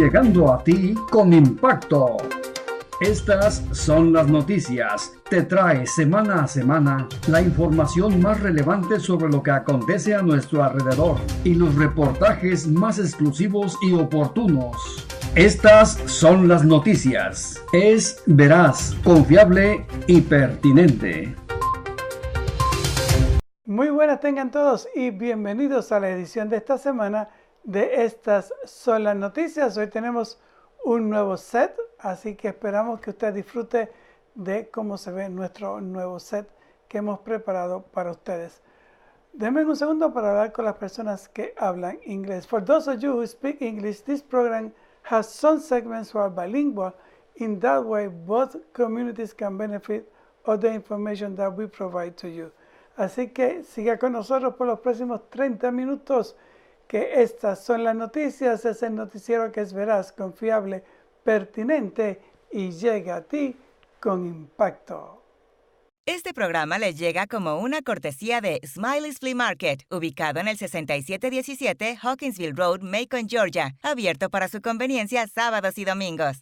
llegando a ti con impacto. Estas son las noticias. Te trae semana a semana la información más relevante sobre lo que acontece a nuestro alrededor y los reportajes más exclusivos y oportunos. Estas son las noticias. Es veraz, confiable y pertinente. Muy buenas tengan todos y bienvenidos a la edición de esta semana de Estas son las noticias. Hoy tenemos un nuevo set, así que esperamos que usted disfrute de cómo se ve nuestro nuevo set que hemos preparado para ustedes. Denme un segundo para hablar con las personas que hablan inglés. For those of you who speak English, this program has some segments who are bilingual. In that way, both communities can benefit of the information that we provide to you. Así que siga con nosotros por los próximos 30 minutos, que estas son las noticias. Es el noticiero que es veraz, confiable, pertinente y llega a ti con impacto. Este programa les llega como una cortesía de Smiley's Flea Market, ubicado en el 6717 Hawkinsville Road, Macon, Georgia, abierto para su conveniencia sábados y domingos.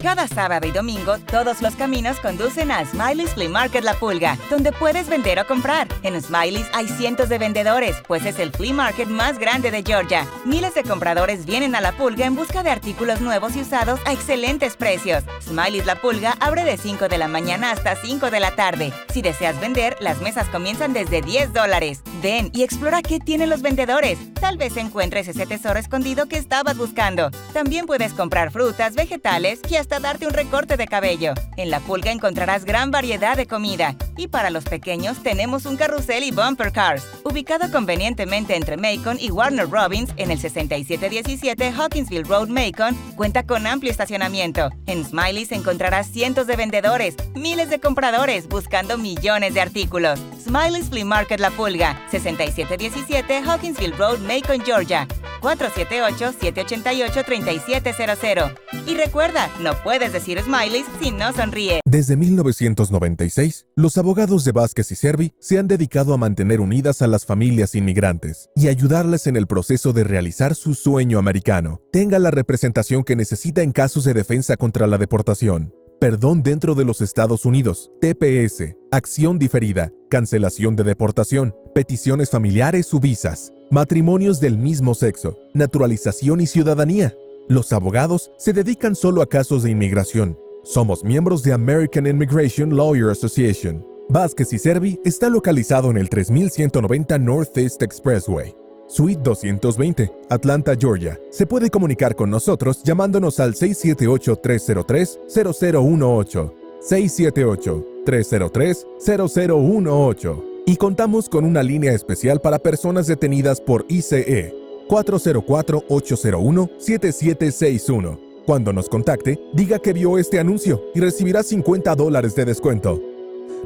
Cada sábado y domingo, todos los caminos conducen a Smiley's Flea Market La Pulga, donde puedes vender o comprar. En Smiley's hay cientos de vendedores, pues es el flea market más grande de Georgia. Miles de compradores vienen a La Pulga en busca de artículos nuevos y usados a excelentes precios. Smiley's La Pulga abre de 5 de la mañana hasta 5 de la tarde. Si deseas vender, las mesas comienzan desde $10. Ven y explora qué tienen los vendedores. Tal vez encuentres ese tesoro escondido que estabas buscando. También puedes comprar frutas, vegetales y hasta darte un recorte de cabello. En La Pulga encontrarás gran variedad de comida. Y para los pequeños tenemos un carrusel y bumper cars. Ubicado convenientemente entre Macon y Warner Robins en el 6717 Hawkinsville Road, Macon, cuenta con amplio estacionamiento. En Smiley's encontrarás cientos de vendedores, miles de compradores buscando millones de artículos. Smiley's Flea Market La Pulga, 6717 Hawkinsville Road, Macon, Georgia. 478-788-3700. Y recuerda, no puedes decir Smiley's si no sonríe. Desde 1996, los abogados de Vázquez y Servi se han dedicado a mantener unidas a las familias inmigrantes y ayudarles en el proceso de realizar su sueño americano. Tenga la representación que necesita en casos de defensa contra la deportación, perdón dentro de los Estados Unidos, TPS, acción diferida, cancelación de deportación, peticiones familiares u visas, matrimonios del mismo sexo, naturalización y ciudadanía. Los abogados se dedican solo a casos de inmigración. Somos miembros de American Immigration Lawyer Association. Vázquez y Servi está localizado en el 3190 Northeast Expressway, Suite 220, Atlanta, Georgia. Se puede comunicar con nosotros llamándonos al 678-303-0018, 678-303-0018. Y contamos con una línea especial para personas detenidas por ICE, 404-801-7761. Cuando nos contacte, diga que vio este anuncio y recibirá $50 de descuento.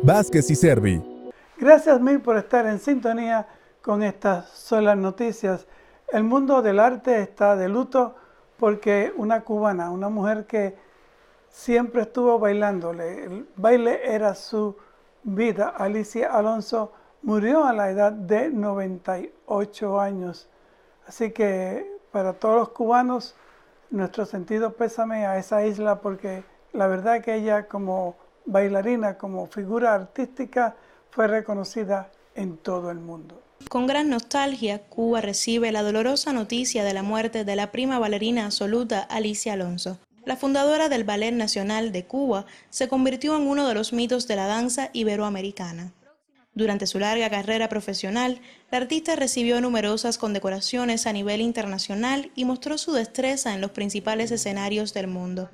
Vázquez y Servi. Gracias mil por estar en sintonía con estas son las noticias. El mundo del arte está de luto porque una cubana, una mujer que siempre estuvo bailándole, el baile era su vida, Alicia Alonso, murió a la edad de 98 años. Así que para todos los cubanos, nuestro sentido pésame a esa isla, porque la verdad que ella como bailarina, como figura artística, fue reconocida en todo el mundo. Con gran nostalgia, Cuba recibe la dolorosa noticia de la muerte de la prima bailarina absoluta Alicia Alonso. La fundadora del Ballet Nacional de Cuba se convirtió en uno de los mitos de la danza iberoamericana. Durante su larga carrera profesional, la artista recibió numerosas condecoraciones a nivel internacional y mostró su destreza en los principales escenarios del mundo.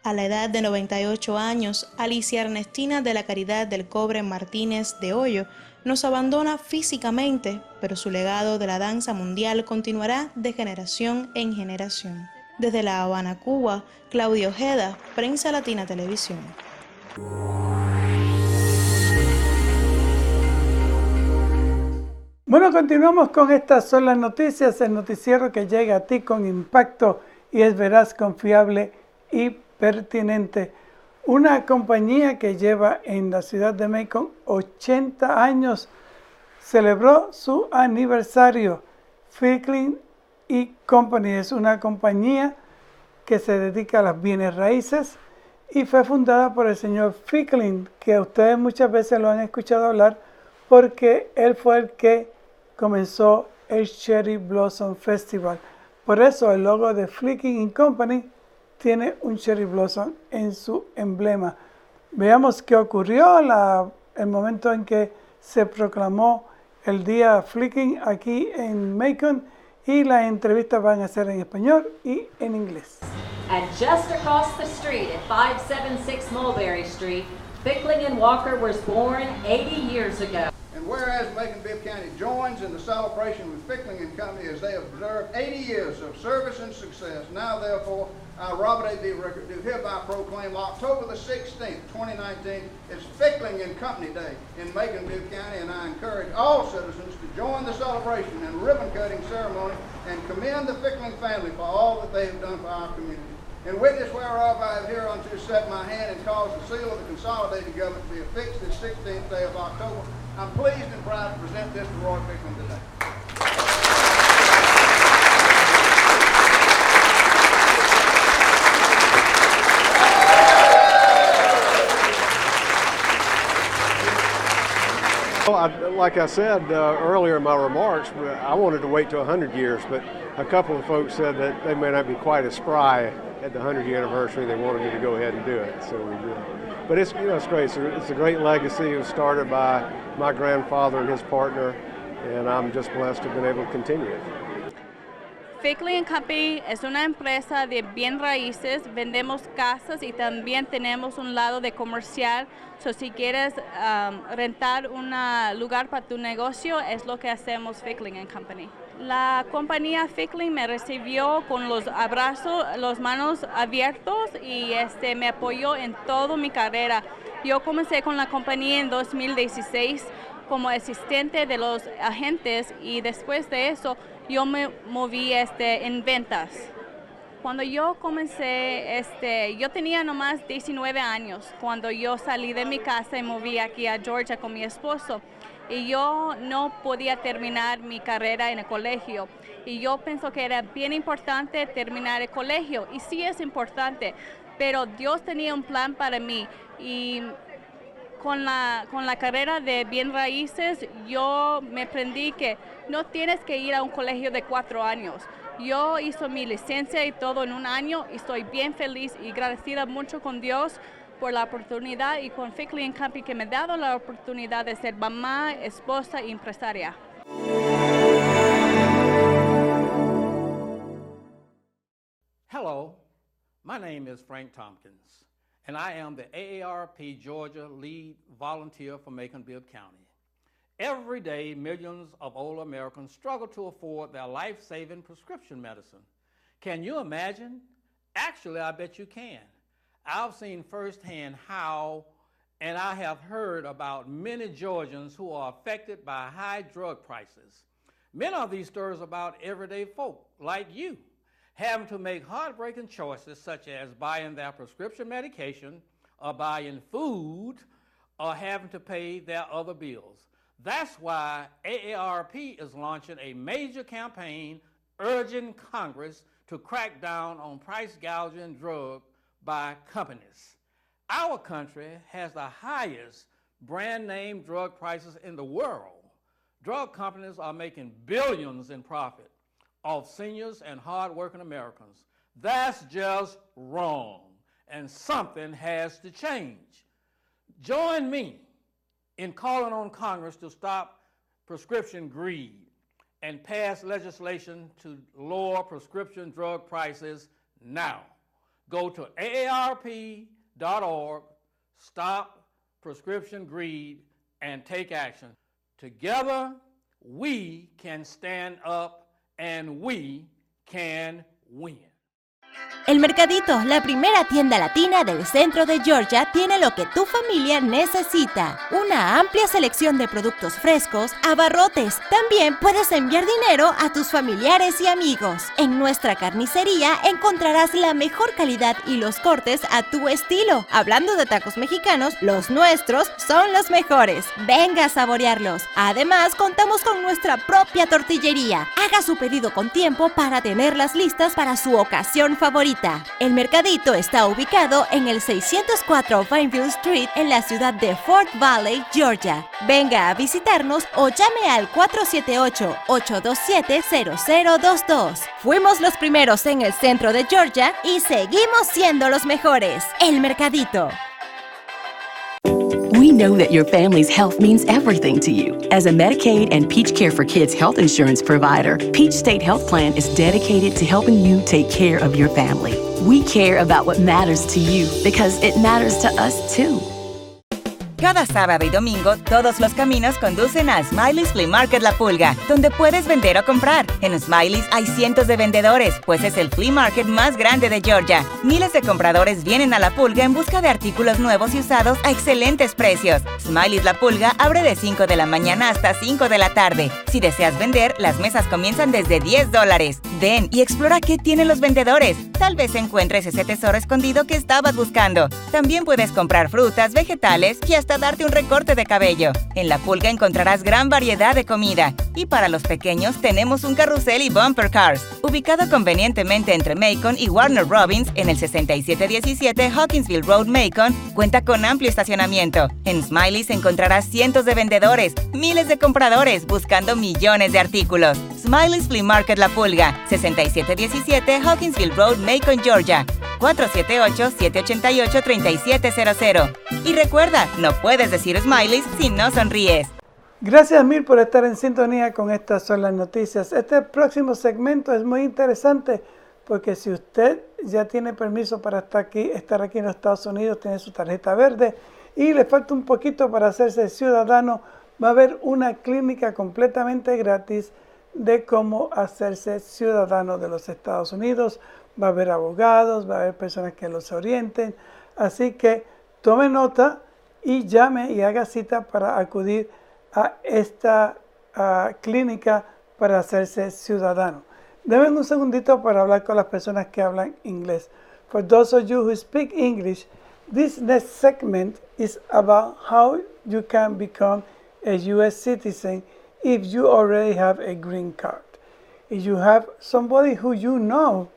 A la edad de 98 años, Alicia Ernestina de la Caridad del Cobre Martínez de Hoyo nos abandona físicamente, pero su legado de la danza mundial continuará de generación en generación. Desde La Habana, Cuba, Claudio Ojeda, Prensa Latina Televisión. Bueno, continuamos con estas son las noticias, el noticiero que llega a ti con impacto y es veraz, confiable y pertinente. Una compañía que lleva en la ciudad de Macon 80 años celebró su aniversario. Ficklin y Company es una compañía que se dedica a las bienes raíces y fue fundada por el señor Ficklin, que ustedes muchas veces lo han escuchado hablar porque él fue el que comenzó el Cherry Blossom Festival. Por eso el logo de Ficklin Company tiene un Cherry Blossom en su emblema. Veamos qué ocurrió el momento en que se proclamó el día Ficklin aquí en Macon, y las entrevistas van a ser en español y en inglés. And just across the street at 576 Mulberry Street, Ficklin and Walker was born 80 years ago. And whereas Macon-Bibb County joins in the celebration with Ficklin and Company as they observe 80 years of service and success, now therefore I, Robert A.B. Rickert, do hereby proclaim October the 16th, 2019 is Ficklin and Company Day in Macon-Bibb County, and I encourage all citizens to join the celebration and ribbon-cutting ceremony and commend the Ficklin family for all that they have done for our community. In witness whereof I have hereunto set my hand and caused the seal of the consolidated government to be affixed this 16th day of October. I'm pleased and proud to present this to Roy Ficklin today. Well, like I said earlier in my remarks, I wanted to wait to 100 years, but a couple of folks said that they may not be quite as spry at the 100-year anniversary. They wanted me to go ahead and do it, so we did. But it's, it's great. It's a great legacy. It was started by my grandfather and his partner, and I'm just blessed to have been able to continue it. Ficklin & Company es una empresa de bien raíces, vendemos casas y también tenemos un lado de comercial. So, si quieres rentar un lugar para tu negocio, es lo que hacemos Ficklin & Company. La compañía Ficklin me recibió con los abrazos, las manos abiertos y me apoyó en toda mi carrera. Yo comencé con la compañía en 2016 como asistente de los agentes y después de eso yo me moví en ventas. Cuando yo comencé, yo tenía nomás 19 años cuando yo salí de mi casa y moví aquí a Georgia con mi esposo. Y yo no podía terminar mi carrera en el colegio. Y yo pienso que era bien importante terminar el colegio. Y sí es importante, pero Dios tenía un plan para mí. Y con la carrera de bien raíces, yo me aprendí que no tienes que ir a un colegio de 4 años. Yo hice mi licencia y todo en un año y estoy bien feliz y agradecida mucho con Dios por la oportunidad y con Ficklin & Company que me ha dado la oportunidad de ser mamá, esposa y empresaria. Hello, my name is Frank Tompkins, and I am the AARP Georgia lead volunteer for Macon-Bibb County. Every day, millions of older Americans struggle to afford their life-saving prescription medicine. Can you imagine? Actually, I bet you can. I've seen firsthand how, and I have heard about many Georgians who are affected by high drug prices. Many of these stories about everyday folk like you, having to make heartbreaking choices such as buying their prescription medication or buying food or having to pay their other bills. That's why AARP is launching a major campaign urging Congress to crack down on price gouging drugs by companies. Our country has the highest brand name drug prices in the world. Drug companies are making billions in profit off seniors and hard-working Americans. That's just wrong, and something has to change. Join me in calling on Congress to stop prescription greed and pass legislation to lower prescription drug prices now. Go to AARP.org, stop prescription greed, and take action. Together, we can stand up and we can win. El Mercadito, la primera tienda latina del centro de Georgia, tiene lo que tu familia necesita. Una amplia selección de productos frescos, abarrotes. También puedes enviar dinero a tus familiares y amigos. En nuestra carnicería encontrarás la mejor calidad y los cortes a tu estilo. Hablando de tacos mexicanos, los nuestros son los mejores. Venga a saborearlos. Además, contamos con nuestra propia tortillería. Haga su pedido con tiempo para tenerlas listas para su ocasión favorita. El Mercadito está ubicado en el 604 Vineville Street en la ciudad de Fort Valley, Georgia. Venga a visitarnos o llame al 478-827-0022. Fuimos los primeros en el centro de Georgia y seguimos siendo los mejores. El Mercadito. We know that your family's health means everything to you. As a Medicaid and Peach Care for Kids health insurance provider, Peach State Health Plan is dedicated to helping you take care of your family. We care about what matters to you because it matters to us too. Cada sábado y domingo, todos los caminos conducen a Smiley's Flea Market La Pulga, donde puedes vender o comprar. En Smiley's hay cientos de vendedores, pues es el flea market más grande de Georgia. Miles de compradores vienen a La Pulga en busca de artículos nuevos y usados a excelentes precios. Smiley's La Pulga abre de 5 de la mañana hasta 5 de la tarde. Si deseas vender, las mesas comienzan desde $10. Ven y explora qué tienen los vendedores. Tal vez encuentres ese tesoro escondido que estabas buscando. También puedes comprar frutas, vegetales y hasta darte un recorte de cabello. En La Pulga encontrarás gran variedad de comida. Y para los pequeños tenemos un carrusel y bumper cars. Ubicado convenientemente entre Macon y Warner Robins en el 6717 Hawkinsville Road, Macon, cuenta con amplio estacionamiento. En Smiley's encontrarás cientos de vendedores, miles de compradores buscando millones de artículos. Smiley's Flea Market La Pulga, 6717 Hawkinsville Road, Macon, Georgia. 478-788-3700. Y recuerda, no puedes decir Smiley's si no sonríes. Gracias mil por estar en sintonía con Estas Son las Noticias. Este próximo segmento es muy interesante porque si usted ya tiene permiso para estar aquí en los Estados Unidos, tiene su tarjeta verde y le falta un poquito para hacerse ciudadano, va a haber una clínica completamente gratis de cómo hacerse ciudadano de los Estados Unidos. Va a haber abogados, va a haber personas que los orienten. Así que tome nota y llame y haga cita para acudir a esta clínica para hacerse ciudadano. Denme un segundito para hablar con las personas que hablan inglés. For those of you who speak English, this next segment is about how you can become a U.S. citizen if you already have a green card. If you have somebody who you know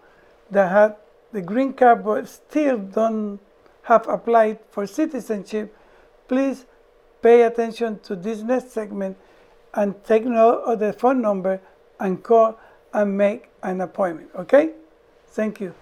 that have the green card but still don't have applied for citizenship, please pay attention to this next segment and take note of the phone number and call and make an appointment, okay? Thank you.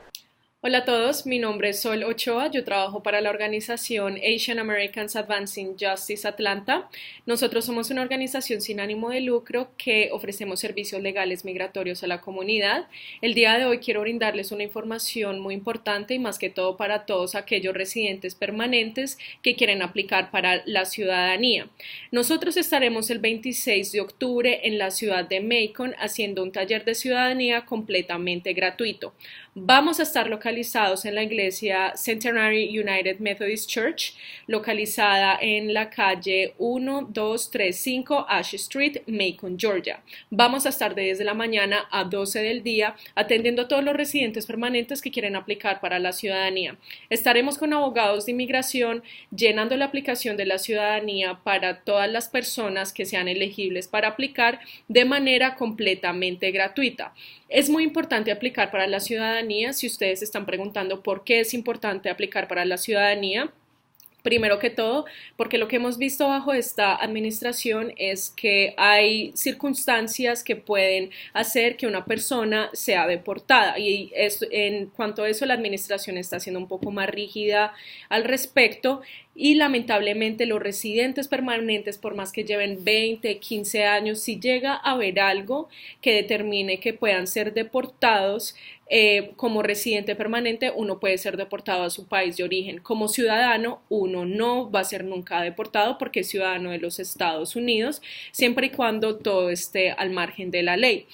Hola a todos, mi nombre es Sol Ochoa, yo trabajo para la organización Asian Americans Advancing Justice Atlanta. Nosotros somos una organización sin ánimo de lucro que ofrecemos servicios legales migratorios a la comunidad. El día de hoy quiero brindarles una información muy importante y más que todo para todos aquellos residentes permanentes que quieren aplicar para la ciudadanía. Nosotros estaremos el 26 de octubre en la ciudad de Macon haciendo un taller de ciudadanía completamente gratuito. Vamos a estar localizados en la iglesia Centenary United Methodist Church, localizada en la calle 1235 Ash Street, Macon, Georgia. Vamos a estar de 10 de la mañana a 12 del día atendiendo a todos los residentes permanentes que quieren aplicar para la ciudadanía. Estaremos con abogados de inmigración llenando la aplicación de la ciudadanía para todas las personas que sean elegibles para aplicar de manera completamente gratuita. Es muy importante aplicar para la ciudadanía. Si ustedes están preguntando por qué es importante aplicar para la ciudadanía, primero que todo, porque lo que hemos visto bajo esta administración es que hay circunstancias que pueden hacer que una persona sea deportada y en cuanto a eso la administración está siendo un poco más rígida al respecto y lamentablemente los residentes permanentes, por más que lleven 20, 15 años, si llega a haber algo que determine que puedan ser deportados, como residente permanente uno puede ser deportado a su país de origen. Como ciudadano uno no va a ser nunca deportado porque es ciudadano de los Estados Unidos, siempre y cuando todo esté al margen de la ley.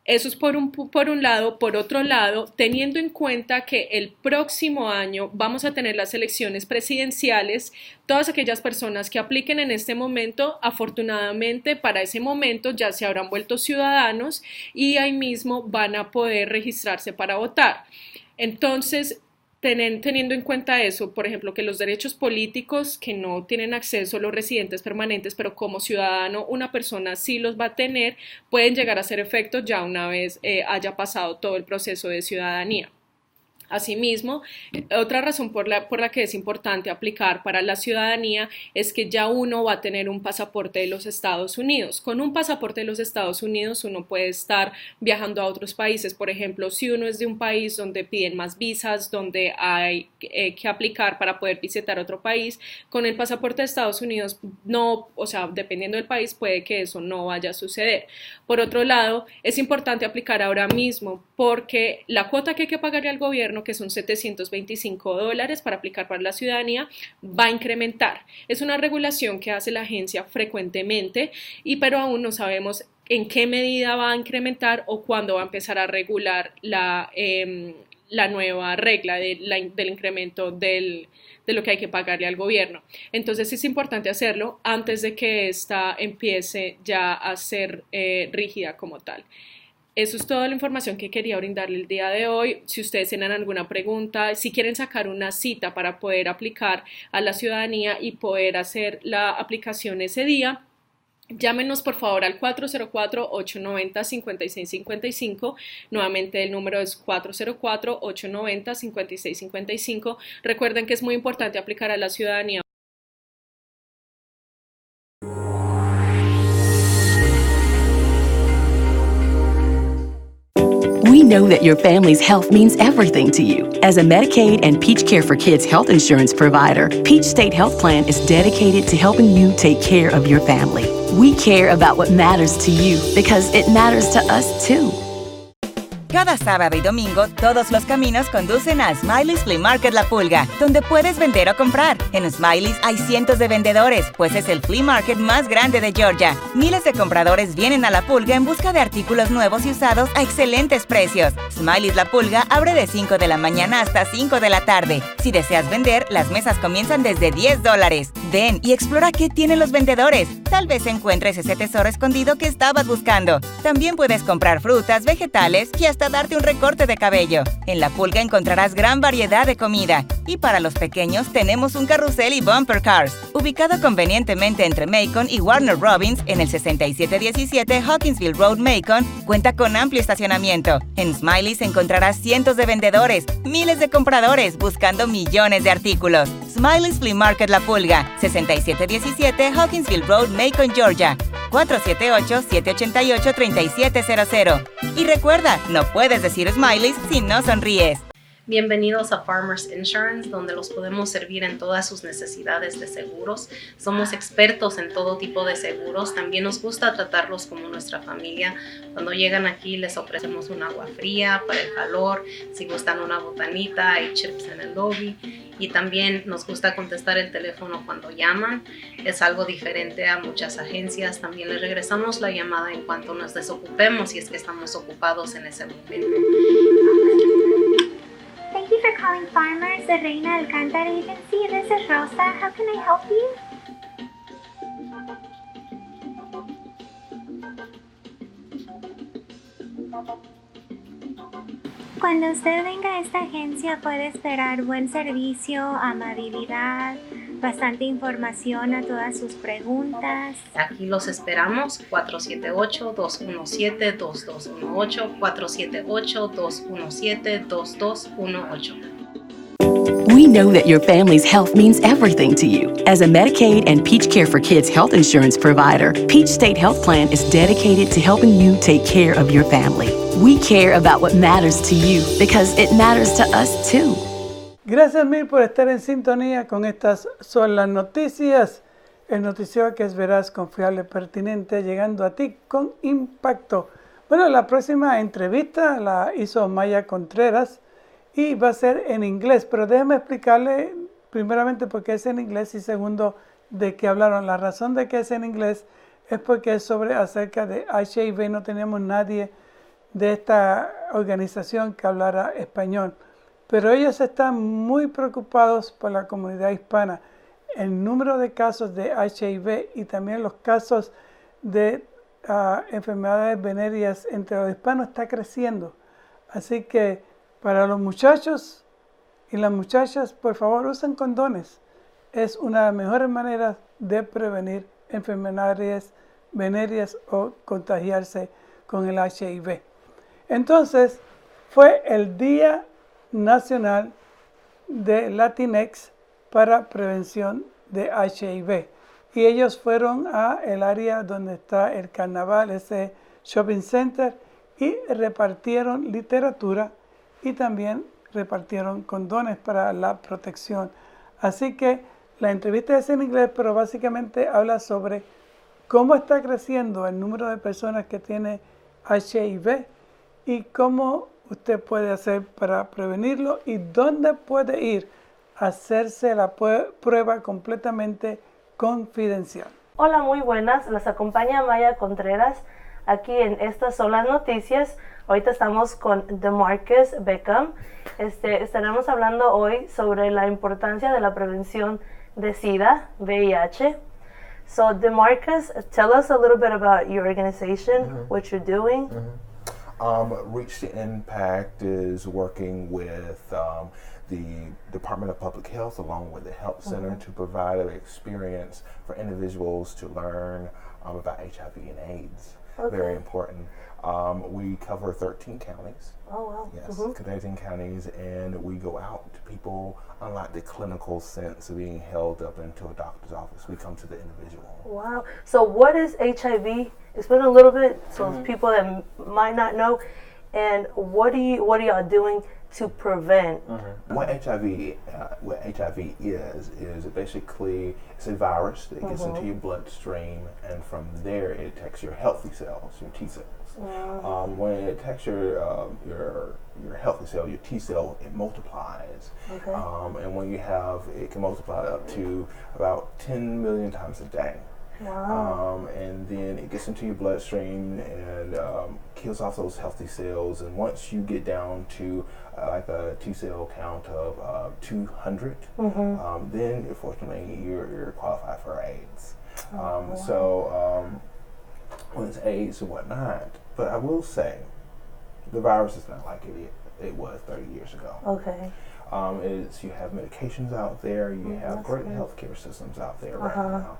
Eso es por un lado. Por otro lado, teniendo en cuenta que el próximo año vamos a tener las elecciones presidenciales, todas aquellas personas que apliquen en este momento, afortunadamente para ese momento ya se habrán vuelto ciudadanos y ahí mismo van a poder registrarse para votar. Entonces, teniendo en cuenta eso, por ejemplo, que los derechos políticos que no tienen acceso los residentes permanentes, pero como ciudadano una persona sí los va a tener, pueden llegar a ser efectos ya una vez haya pasado todo el proceso de ciudadanía. Asimismo, otra razón por la que es importante aplicar para la ciudadanía es que ya uno va a tener un pasaporte de los Estados Unidos. Con un pasaporte de los Estados Unidos uno puede estar viajando a otros países. Por ejemplo, si uno es de un país donde piden más visas, donde hay que aplicar para poder visitar otro país, con el pasaporte de Estados Unidos no, o sea, dependiendo del país puede que eso no vaya a suceder. Por otro lado, es importante aplicar ahora mismo porque la cuota que hay que pagarle al gobierno, que son $725 para aplicar para la ciudadanía, va a incrementar. Es una regulación que hace la agencia frecuentemente, pero aún no sabemos en qué medida va a incrementar o cuándo va a empezar a regular la nueva regla del incremento de lo que hay que pagarle al gobierno. Entonces es importante hacerlo antes de que esta empiece ya a ser rígida como tal. Eso es toda la información que quería brindarle el día de hoy. Si ustedes tienen alguna pregunta, si quieren sacar una cita para poder aplicar a la ciudadanía y poder hacer la aplicación ese día, llámenos por favor al 404-890-5655. Nuevamente el número es 404-890-5655. Recuerden que es muy importante aplicar a la ciudadanía. We know that your family's health means everything to you. As a Medicaid and Peach Care for Kids health insurance provider, Peach State Health Plan is dedicated to helping you take care of your family. We care about what matters to you because it matters to us too. Cada sábado y domingo, todos los caminos conducen a Smiley's Flea Market La Pulga, donde puedes vender o comprar. En Smiley's hay cientos de vendedores, pues es el flea market más grande de Georgia. Miles de compradores vienen a La Pulga en busca de artículos nuevos y usados a excelentes precios. Smiley's La Pulga abre de 5 de la mañana hasta 5 de la tarde. Si deseas vender, las mesas comienzan desde $10. Ven y explora qué tienen los vendedores. Tal vez encuentres ese tesoro escondido que estabas buscando. También puedes comprar frutas, vegetales y hasta darte un recorte de cabello. En La Pulga encontrarás gran variedad de comida. Y para los pequeños tenemos un carrusel y bumper cars. Ubicado convenientemente entre Macon y Warner Robins en el 6717 Hawkinsville Road, Macon, cuenta con amplio estacionamiento. En Smiley's encontrarás cientos de vendedores, miles de compradores buscando millones de artículos. Smiley's Flea Market La Pulga, 6717 Hawkinsville Road, Macon, Georgia. 478-788-3700. Y recuerda, no puedes decir Smiley's si no sonríes. Bienvenidos a Farmers Insurance, donde los podemos servir en todas sus necesidades de seguros. Somos expertos en todo tipo de seguros. También nos gusta tratarlos como nuestra familia. Cuando llegan aquí les ofrecemos un agua fría para el calor. Si gustan una botanita, hay chips en el lobby. Y también nos gusta contestar el teléfono cuando llaman. Es algo diferente a muchas agencias. También les regresamos la llamada en cuanto nos desocupemos si es que estamos ocupados en ese momento. Thank you for calling Farmers, the Reina Alcántara Agency. This is Rosa. How can I help you? Cuando usted venga a esta agencia puede esperar buen servicio, amabilidad, bastante información a todas sus preguntas. Aquí los esperamos, 478-217-2218, 478-217-2218. We know that your family's health means everything to you. As a Medicaid and Peach Care for Kids health insurance provider, Peach State Health Plan is dedicated to helping you take care of your family. We care about what matters to you because it matters to us too. Gracias mil por estar en sintonía con estas son las noticias. El noticiero que es veraz, confiable, pertinente, llegando a ti con impacto. Bueno, la próxima entrevista la hizo Maya Contreras y va a ser en inglés, pero déjeme explicarle primeramente por qué es en inglés y segundo de qué hablaron. La razón de que es en inglés es porque es acerca de HIV. No tenemos nadie de esta organización que hablara español, pero ellos están muy preocupados por la comunidad hispana. El número de casos de HIV y también los casos de enfermedades venéreas entre los hispanos está creciendo. Así que para los muchachos y las muchachas, por favor, usen condones. Es una de las mejores maneras de prevenir enfermedades venéreas o contagiarse con el HIV. Entonces, fue el Día Nacional de Latinx para prevención de HIV. Y ellos fueron a el área donde está el carnaval, ese shopping center, y repartieron literatura y también repartieron condones para la protección. Así que la entrevista es en inglés, pero básicamente habla sobre cómo está creciendo el número de personas que tiene HIV y cómo usted puede hacer para prevenirlo y dónde puede ir a hacerse la prueba completamente confidencial. Hola, muy buenas. Les acompaña Maya Contreras aquí en Estas Son las Noticias. Ahorita estamos con DEMARCUS BECKHAM. Estaremos hablando hoy sobre la importancia de la prevención de SIDA, VIH. So, DEMARCUS, tell us a little bit about your organization, what you're doing. Reach the Impact is working with the Department of Public Health along with the Health Center to provide an experience for individuals to learn about HIV and AIDS. Very important. We cover 13 counties. Oh, wow. Yes, 13 counties, and we go out to people, unlike the clinical sense of being held up into a doctor's office. We come to the individual. Wow. So what is HIV? Explain a little bit so people that might not know. And what are y'all doing to prevent? What HIV is basically it's a virus that gets into your bloodstream, and from there it attacks your healthy cells, your T cells. When it attacks your healthy cell, your T cell, it multiplies. And when you have, it can multiply up to about 10 million times a day. Wow. And then it gets into your bloodstream and kills off those healthy cells. And once you get down to like a T cell count of 200, then unfortunately you're qualified for AIDS. When it's AIDS and whatnot, but I will say the virus is not like it was 30 years ago. Okay. You have medications out there, you have great healthcare systems out there right now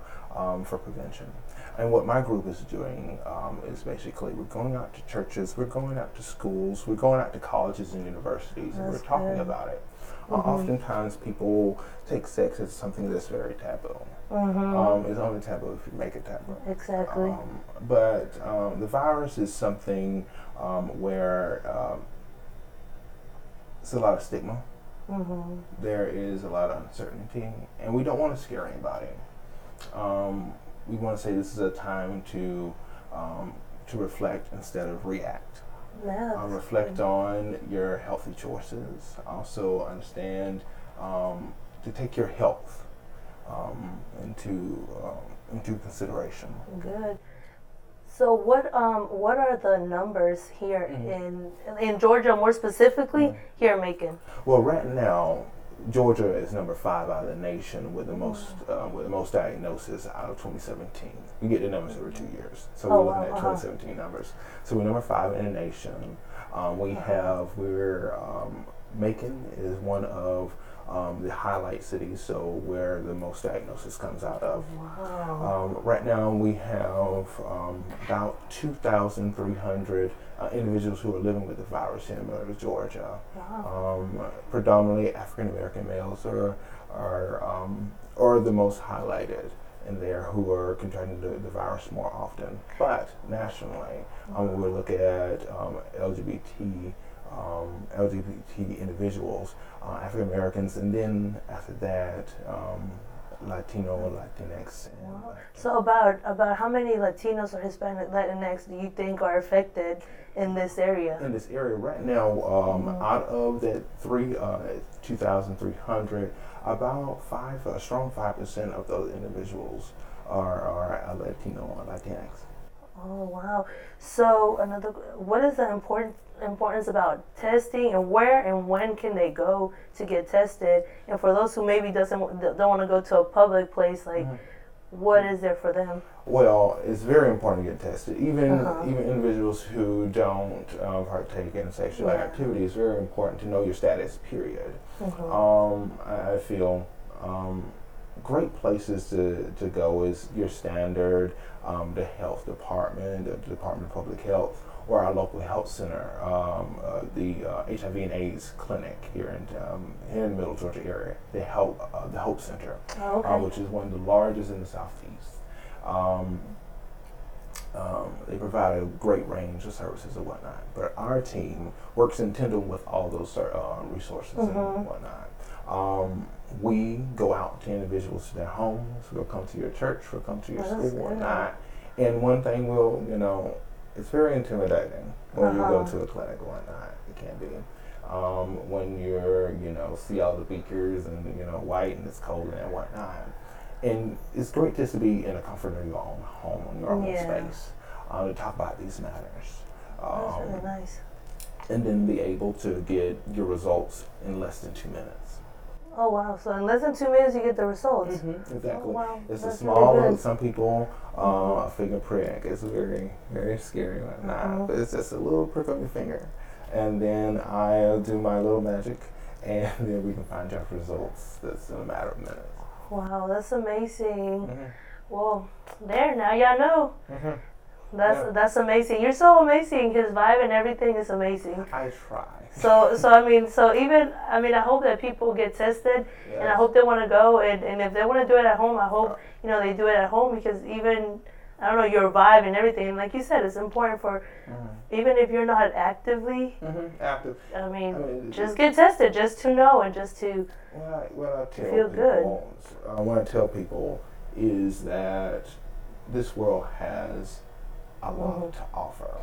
for prevention. And what my group is doing is basically we're going out to churches, we're going out to schools, we're going out to colleges and universities, and we're talking about it. Oftentimes people take sex as something that's very taboo. It's only taboo if you make it taboo. Exactly. But the virus is something where it's a lot of stigma. There is a lot of uncertainty, and we don't want to scare anybody. We want to say this is a time to reflect instead of react. Reflect on your healthy choices. Also understand to take your health into consideration. Good. So what are the numbers here in Georgia, more specifically here in Macon? Well, right now, Georgia is number 5 out of the nation with the most diagnoses out of 2017. We get the numbers every 2 years, so we're looking at 2017 numbers. So we're number 5 in the nation. Macon is one of the highlight cities, so where the most diagnosis comes out of. Right now we have about 2,300 individuals who are living with the virus here in Macon, Georgia. Predominantly African American males are the most highlighted in there, who are contracting the virus more often. But nationally, we look at LGBT individuals, African Americans, and then after that, Latino, Latinx. So about how many Latinos or Hispanic Latinx do you think are affected in this area? In this area right now, out of that 2,300, about a strong 5% of those individuals are Latino or Latinx. Oh, wow. So what is the importance about testing, and where and when can they go to get tested? And for those who maybe don't want to go to a public place, like what is there for them? Well, it's very important to get tested. Even individuals who don't partake in sexual activity, it's very important to know your status, period. I feel great places to go is your standard, the health department, the Department of Public Health, or our local health center, the HIV and AIDS clinic here in the Middle Georgia area, the Hope Center, which is one of the largest in the Southeast. They provide a great range of services and whatnot, but our team works in tandem with all those resources and whatnot. We go out to individuals to their homes, we'll come to your church, we'll come to your school and whatnot. And one thing it's very intimidating when you go to a clinic or whatnot. It can be. When you're, see all the beakers and, white and it's cold and whatnot. And it's great just to be in the comfort of your own home, in your own space, to talk about these matters. That's really nice. And then be able to get your results in less than 2 minutes. Oh, wow. So in less than 2 minutes, you get the results. Exactly. Oh, wow. It's That's a small, really good. some people, a finger prick. It's very, very scary right now. But it's just a little prick on your finger. And then I'll do my little magic, and then we can find your results. That's in a matter of minutes. Wow, that's amazing. Well, now y'all know. That's amazing. You're so amazing. His vibe and everything is amazing. I try. So I hope that people get tested, and I hope they want to go, and if they want to do it at home, I hope they do it at home, because even your vibe and everything, and like you said, it's important for even if you're not actively active. Just get tested, just to know and just to feel good. What I tell people is that this world has a lot to offer.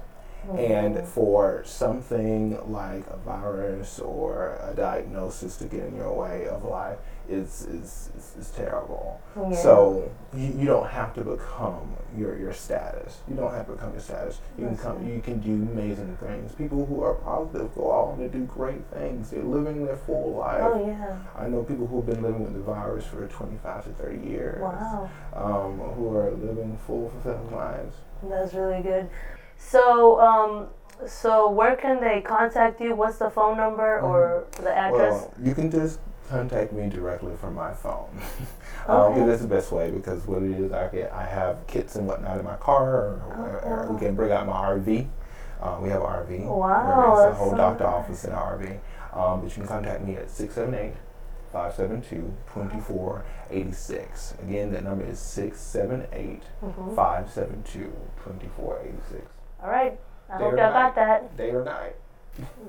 And for something like a virus or a diagnosis to get in your way of life is terrible. So you don't have to become your status. You don't have to become your status. You can do amazing things. People who are positive go on to do great things. They're living their full life. Oh, yeah. I know people who have been living with the virus for 25 to 30 years. Wow. Who are living full, fulfilling lives. That's really good. So where can they contact you? What's the phone number or the address? Well, you can just contact me directly from my phone. Because that's the best way, because what it is, I have kits and whatnot in my car, or we can bring out my RV. We have an RV. Wow. There's a whole doctor office in our RV. But you can contact me at 678-572-2486. Again, that number is 678-572-2486. All right. I hope y'all got that. Day or night.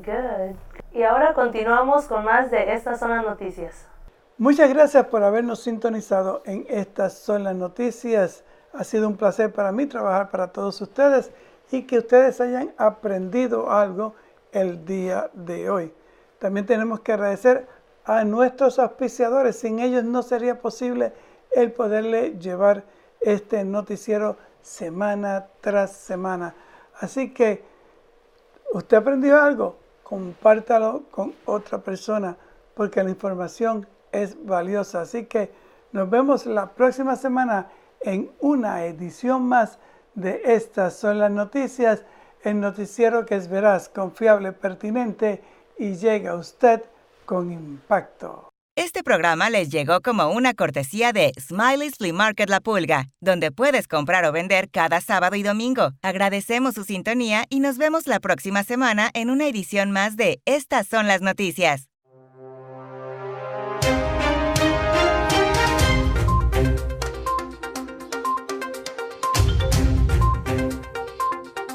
Good. Y ahora continuamos con más de Estas Son las Noticias. Muchas gracias por habernos sintonizado en Estas Son las Noticias. Ha sido un placer para mí trabajar para todos ustedes y que ustedes hayan aprendido algo el día de hoy. También tenemos que agradecer a nuestros auspiciadores. Sin ellos no sería posible el poderle llevar este noticiero semana tras semana. Así que, ¿usted aprendió algo? Compártalo con otra persona, porque la información es valiosa. Así que nos vemos la próxima semana en una edición más de Estas Son las Noticias, el noticiero que es veraz, confiable, pertinente y llega a usted con impacto. Este programa les llegó como una cortesía de Smiley's Flea Market La Pulga, donde puedes comprar o vender cada sábado y domingo. Agradecemos su sintonía y nos vemos la próxima semana en una edición más de Estas Son las Noticias.